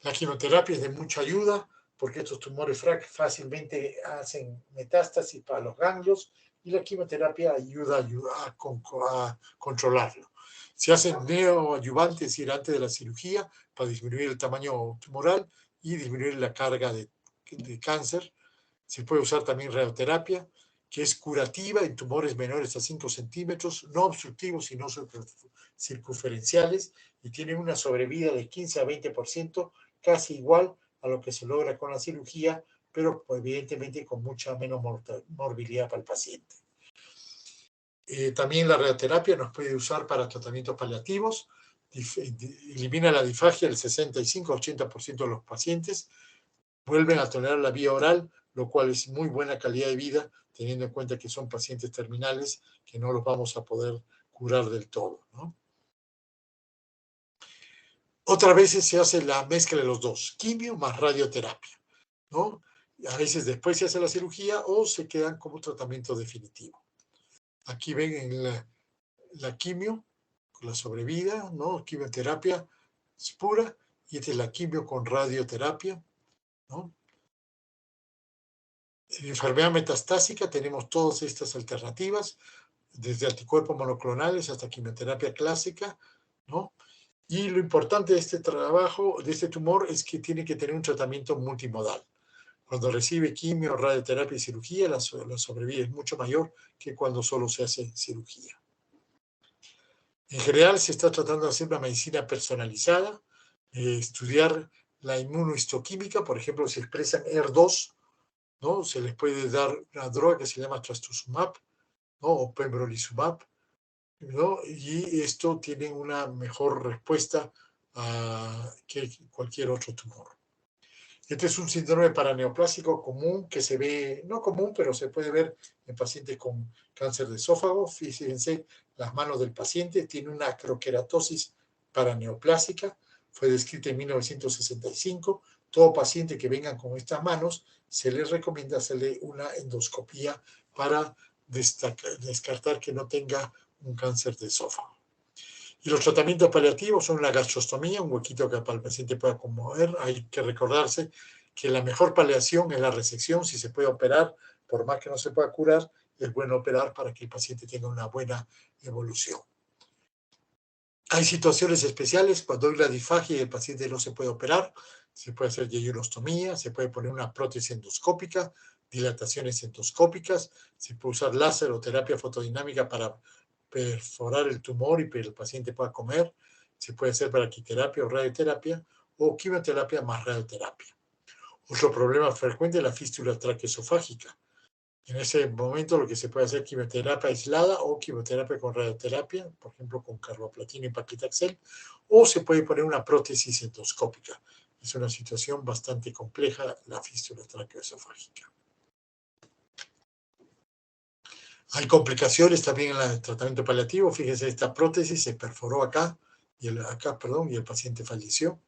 La quimioterapia es de mucha ayuda porque estos tumores fácilmente hacen metástasis para los ganglios y la quimioterapia ayuda a controlarlo. Se hacen neoadyuvantes, es decir, antes de la cirugía, para disminuir el tamaño tumoral y disminuir la carga de cáncer. Se puede usar también radioterapia, que es curativa en tumores menores a 5 centímetros, no obstructivos, sino circunferenciales, y tiene una sobrevida de 15 a 20%, casi igual a lo que se logra con la cirugía, pero pues, evidentemente con mucha menos morbilidad para el paciente. También la radioterapia nos puede usar para tratamientos paliativos, elimina la disfagia del 65-80% de los pacientes, vuelven a tolerar la vía oral, lo cual es muy buena calidad de vida, teniendo en cuenta que son pacientes terminales que no los vamos a poder curar del todo, ¿no? Otras veces se hace la mezcla de los dos, quimio más radioterapia, ¿no? A veces después se hace la cirugía o se quedan como tratamiento definitivo. Aquí ven en la quimio, con la sobrevida, ¿no? Quimioterapia es pura, y esta es la quimio con radioterapia, ¿no? En enfermedad metastásica tenemos todas estas alternativas, desde anticuerpos monoclonales hasta quimioterapia clásica, ¿no? Y lo importante de este trabajo, de este tumor, es que tiene que tener un tratamiento multimodal. Cuando recibe quimio, radioterapia y cirugía, la sobrevida es mucho mayor que cuando solo se hace cirugía. En general, se está tratando de hacer una medicina personalizada, estudiar la inmunohistoquímica, por ejemplo, si expresan ER2, ¿no? Se les puede dar una droga que se llama trastuzumab, ¿no? O pembrolizumab, ¿no? Y esto tiene una mejor respuesta que cualquier otro tumor. Este es un síndrome paraneoplásico común que se ve, no común, pero se puede ver en pacientes con cáncer de esófago. Fíjense, las manos del paciente tiene una acroqueratosis paraneoplásica, fue descrita en 1965. Todo paciente que venga con estas manos se les recomienda hacerle una endoscopía para descartar que no tenga un cáncer de esófago. Y los tratamientos paliativos son la gastrostomía, un huequito que para el paciente pueda conmover. Hay que recordarse que la mejor paliación es la resección. Si se puede operar, por más que no se pueda curar, es bueno operar para que el paciente tenga una buena evolución. Hay situaciones especiales cuando hay la disfagia y el paciente no se puede operar. Se puede hacer yeyulostomía, se puede poner una prótesis endoscópica, dilataciones endoscópicas, se puede usar láser o terapia fotodinámica para perforar el tumor y que el paciente pueda comer. Se puede hacer braquiterapia o radioterapia o quimioterapia más radioterapia. Otro problema frecuente es la fístula traqueosofágica. En ese momento lo que se puede hacer es quimioterapia aislada o quimioterapia con radioterapia, por ejemplo con carboplatino y paclitaxel, o se puede poner una prótesis endoscópica. Es una situación bastante compleja la fístula traqueosofágica. Hay complicaciones también en el tratamiento paliativo. Fíjense, esta prótesis se perforó acá y el paciente falleció.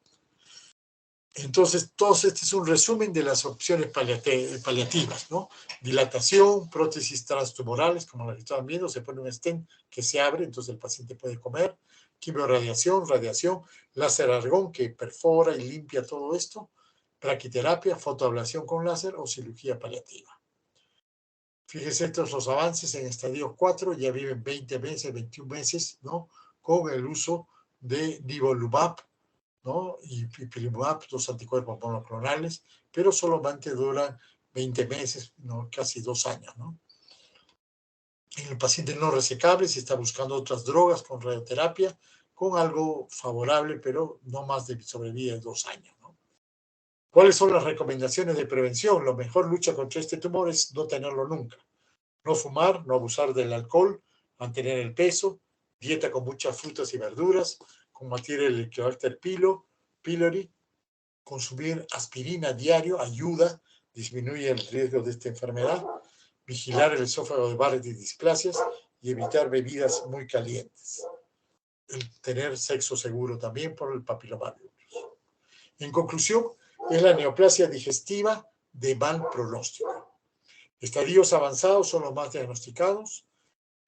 Entonces, todo este es un resumen de las opciones paliativas, ¿no? Dilatación, prótesis transtumorales, como la que estaban viendo, se pone un stent que se abre, entonces el paciente puede comer, quimiorradiación, radiación, láser argón que perfora y limpia todo esto, braquiterapia, fotoablación con láser o cirugía paliativa. Fíjense estos los avances en estadio 4, ya viven 20 meses, 21 meses, ¿no? Con el uso de nivolumab, ¿no? Y ipilimumab, dos anticuerpos monoclonales, pero solamente duran 20 meses, ¿no? Casi 2 años, ¿no? En el paciente no resecable se está buscando otras drogas con radioterapia, con algo favorable, pero no más de sobrevida de 2 años, ¿no? ¿Cuáles son las recomendaciones de prevención? La mejor lucha contra este tumor es no tenerlo nunca. No fumar, no abusar del alcohol, mantener el peso, dieta con muchas frutas y verduras, combatir el Helicobacter pylori, consumir aspirina diario ayuda, disminuye el riesgo de esta enfermedad, vigilar el esófago de Barrett y displasias y evitar bebidas muy calientes. El tener sexo seguro también por el papilomavirus. En conclusión, es la neoplasia digestiva de mal pronóstico. Estadios avanzados son los más diagnosticados.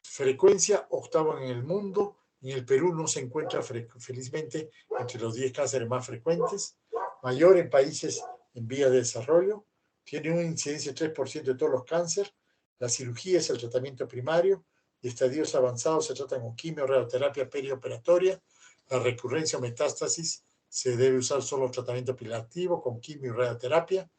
Frecuencia octavo en el mundo. En el Perú no se encuentra felizmente entre los 10 cánceres más frecuentes. Mayor en países en vía de desarrollo. Tiene una incidencia de 3% de todos los cánceres. La cirugía es el tratamiento primario. Y estadios avanzados se tratan con quimio, radioterapia perioperatoria. La recurrencia o metástasis se debe usar solo tratamiento paliativo con quimio y radioterapia.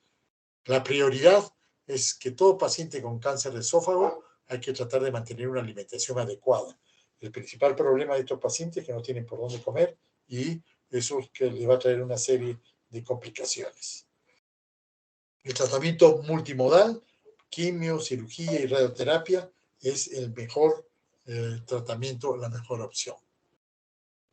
La prioridad es que todo paciente con cáncer de esófago hay que tratar de mantener una alimentación adecuada. El principal problema de estos pacientes es que no tienen por dónde comer y eso es que le va a traer una serie de complicaciones. El tratamiento multimodal, quimio, cirugía y radioterapia, es el mejor tratamiento, la mejor opción.